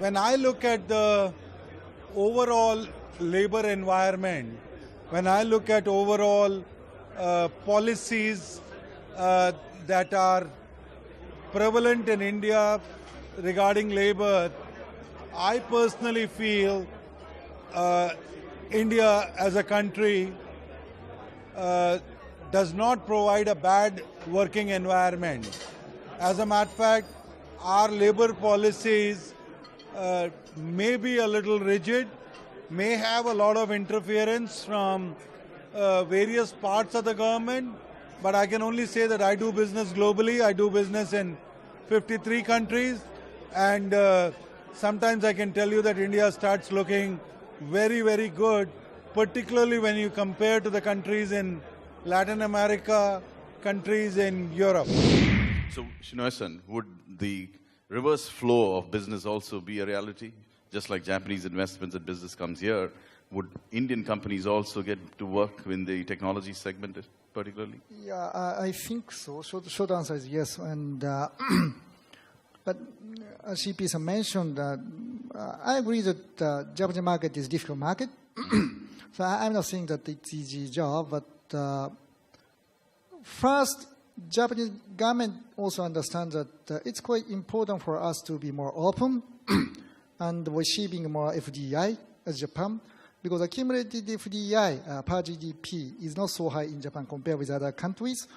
when I look at the overall labor environment, when I look at overall policies that are prevalent in India regarding labor, I personally feel India as a country does not provide a bad working environment. As a matter of fact, our labor policies may be a little rigid, may have a lot of interference from various parts of the government, but I can only say that I do business globally. I do business in 53 countries, and sometimes I can tell you that India starts looking very, very good, particularly when you compare to the countries in Latin America, countries in Europe. So, Shinoe-san, would the reverse flow of business also be a reality? Just like Japanese investments and business comes here, would Indian companies also get to work in the technology segment particularly? Yeah, I think so. Short answer is yes. And but as CP mentioned, I agree that the Japanese market is a difficult market. So I'm not saying that it's easy job, but first, Japanese government also understands that it's quite important for us to be more open and receiving more FDI as Japan, because accumulated FDI per GDP is not so high in Japan compared with other countries.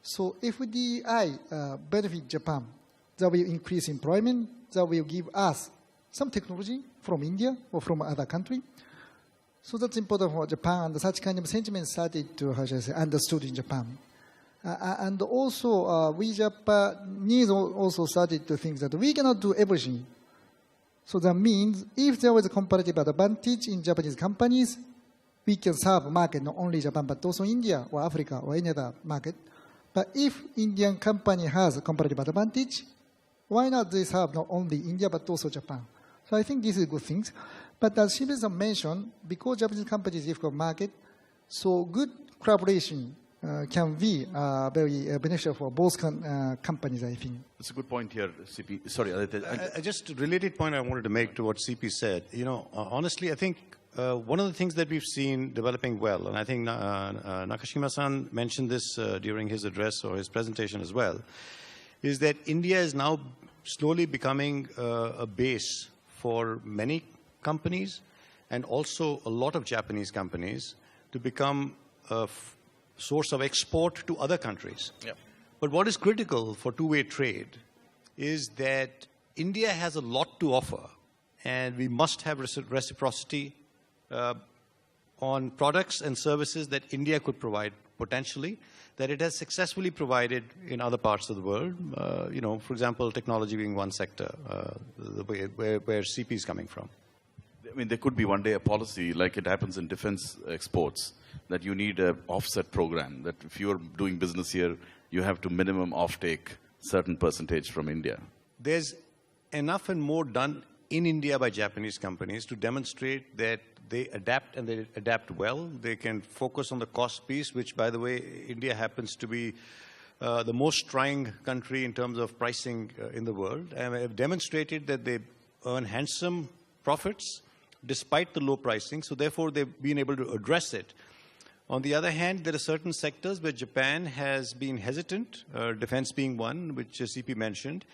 So FDI benefit Japan. That will increase employment. That will give us some technology from India or from other country. So that's important for Japan, and such kind of sentiment started to, understood in Japan. And also, we Japanese also started to think that we cannot do everything. So that means if there was a comparative advantage in Japanese companies, we can serve market not only Japan but also India or Africa or any other market. But if Indian company has a comparative advantage, why not they serve not only India but also Japan? So I think this is a good thing. But as Shibe mentioned, because Japanese companies is a difficult market, so good collaboration can be very beneficial for both companies, I think. That's a good point here, CP. Sorry, Aditya. Just a related point I wanted to make to what CP said. You know, honestly, I think one of the things that we've seen developing well, and I think Nakashima-san mentioned this during his address or his presentation as well, is that India is now slowly becoming a base for many companies and also a lot of Japanese companies to become a source of export to other countries. Yeah. But what is critical for two-way trade is that India has a lot to offer, and we must have reciprocity on products and services that India could provide potentially, that it has successfully provided in other parts of the world. You know, for example, technology being one sector, where CP is coming from. I mean, there could be one day a policy, like it happens in defense exports, that you need an offset program, that if you're doing business here, you have to minimum offtake certain percentage from India. There's enough and more done in India by Japanese companies to demonstrate that they adapt, and they adapt well. They can focus on the cost piece, which, by the way, India happens to be the most trying country in terms of pricing in the world, and have demonstrated that they earn handsome profits despite the low pricing, so therefore they've been able to address it. On the other hand, there are certain sectors where Japan has been hesitant, defense being one, which CP mentioned.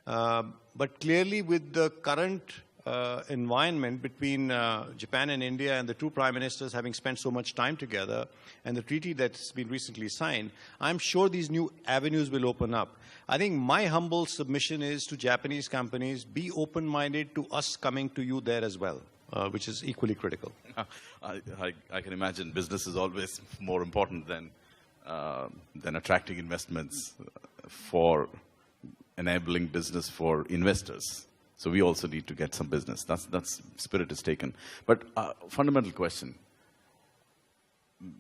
But clearly with the current environment between Japan and India, and the two prime ministers having spent so much time together, and the treaty that's been recently signed, I'm sure these new avenues will open up. I think my humble submission is to Japanese companies, be open-minded to us coming to you there as well. Which is equally critical. I can imagine business is always more important than attracting investments for enabling business for investors. So we also need to get some business. That's spirit is taken. But fundamental question: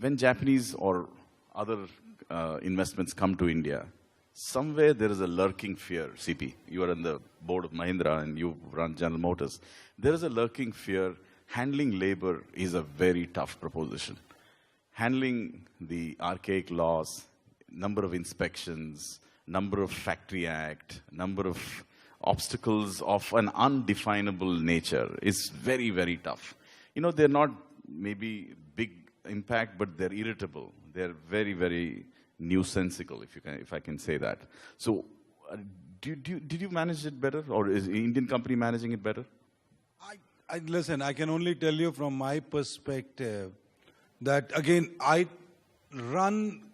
when Japanese or other investments come to India, somewhere there is a lurking fear. CP, you are on the board of Mahindra and you run General Motors. There is a lurking fear. Handling labor is a very tough proposition. Handling the archaic laws, number of inspections, number of Factory Act, number of obstacles of an undefinable nature is very, very tough. You know, they're not maybe big impact, but they're irritable. They're very, very nuisanceable, if I can say that. So, did you manage it better, or is the Indian company managing it better? Listen, I can only tell you from my perspective that, again, I run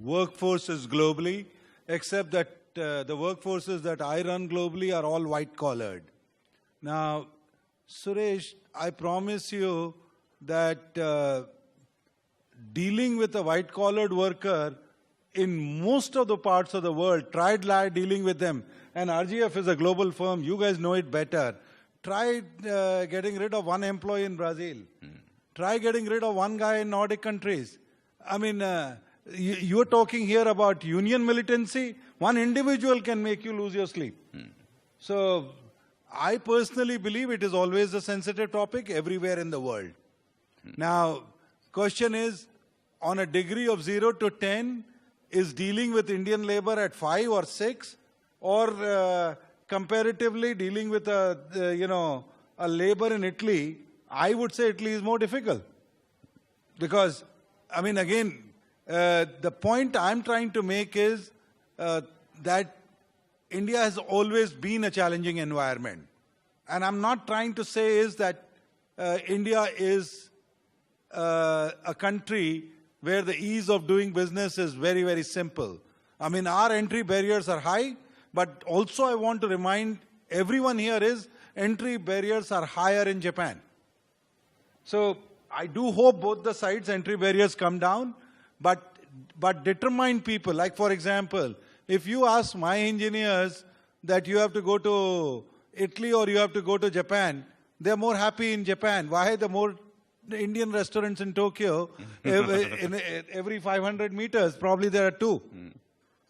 workforces globally, except that the workforces that I run globally are all white-collared. Now, Suresh, I promise you that dealing with a white-collared worker in most of the parts of the world, try dealing with them. And RGF is a global firm. You guys know it better. Try getting rid of one employee in Brazil. Try getting rid of one guy in Nordic countries. I mean, you're talking here about union militancy. One individual can make you lose your sleep. So I personally believe it is always a sensitive topic everywhere in the world. Now, question is, on a degree of 0 to 10, is dealing with Indian labor at 5 or 6, or comparatively dealing with a labor in Italy? I would say Italy is more difficult, because, I mean, again, the point I'm trying to make is that India has always been a challenging environment, and I'm not trying to say is that India is a country where the ease of doing business is very, very simple. I mean, our entry barriers are high, but also I want to remind everyone here is entry barriers are higher in Japan. So I do hope both the sides entry barriers come down, but determined people, like for example, if you ask my engineers that you have to go to Italy or you have to go to Japan, they're more happy in Japan. Why? The more Indian restaurants in Tokyo, every 500 meters, probably there are 2.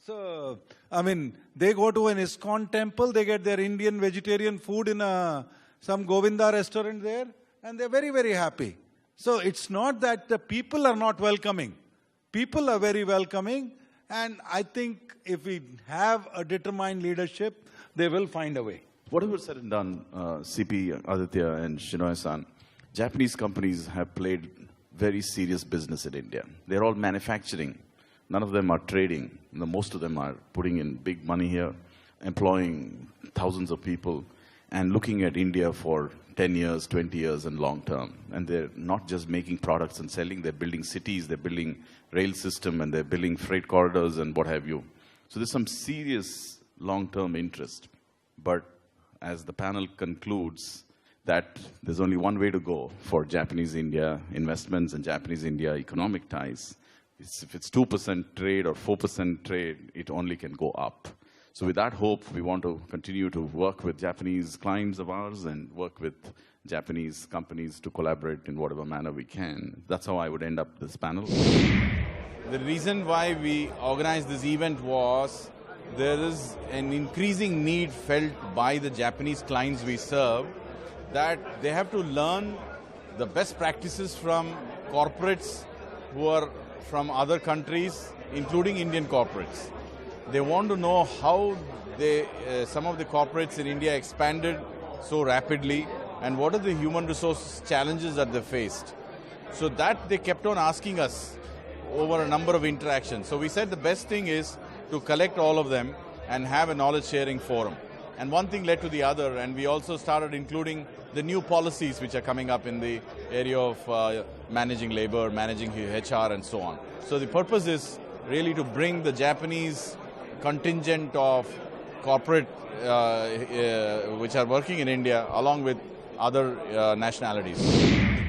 So, I mean, they go to an ISKCON temple, they get their Indian vegetarian food in some Govinda restaurant there, and they're very, very happy. So it's not that the people are not welcoming. People are very welcoming, and I think if we have a determined leadership, they will find a way. Whatever said and done, CP, Aditya, and Shinoy-san, Japanese companies have played very serious business in India. They're all manufacturing. None of them are trading. Most of them are putting in big money here, employing thousands of people, and looking at India for 10 years, 20 years, and long term. And they're not just making products and selling, they're building cities, they're building rail system, and they're building freight corridors and what have you. So there's some serious long-term interest. But as the panel concludes, that there's only one way to go for Japanese-India investments and Japanese-India economic ties. If it's 2% trade or 4% trade, it only can go up. So with that hope, we want to continue to work with Japanese clients of ours and work with Japanese companies to collaborate in whatever manner we can. That's how I would end up this panel. The reason why we organized this event was there is an increasing need felt by the Japanese clients we serve that they have to learn the best practices from corporates who are from other countries, including Indian corporates. They want to know how some of the corporates in India expanded so rapidly and what are the human resources challenges that they faced. So that they kept on asking us over a number of interactions. So we said the best thing is to collect all of them and have a knowledge sharing forum. And one thing led to the other, and we also started including the new policies which are coming up in the area of managing labor, managing HR, and so on. So the purpose is really to bring the Japanese contingent of corporate which are working in India along with other nationalities.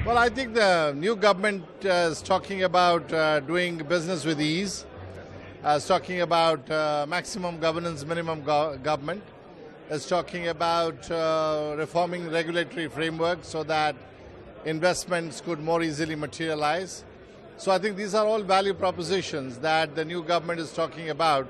Well, I think the new government is talking about doing business with ease, is talking about maximum governance, minimum government, is talking about reforming regulatory framework so that investments could more easily materialize. So I think these are all value propositions that the new government is talking about,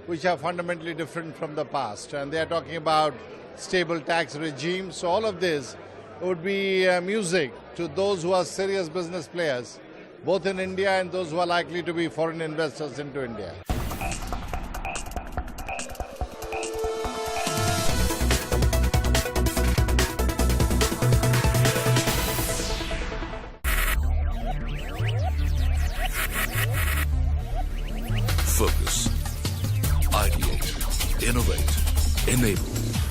which are fundamentally different from the past. And they are talking about stable tax regime. So all of this would be music to those who are serious business players, both in India and those who are likely to be foreign investors into India. focus. Ideate, innovate, enable.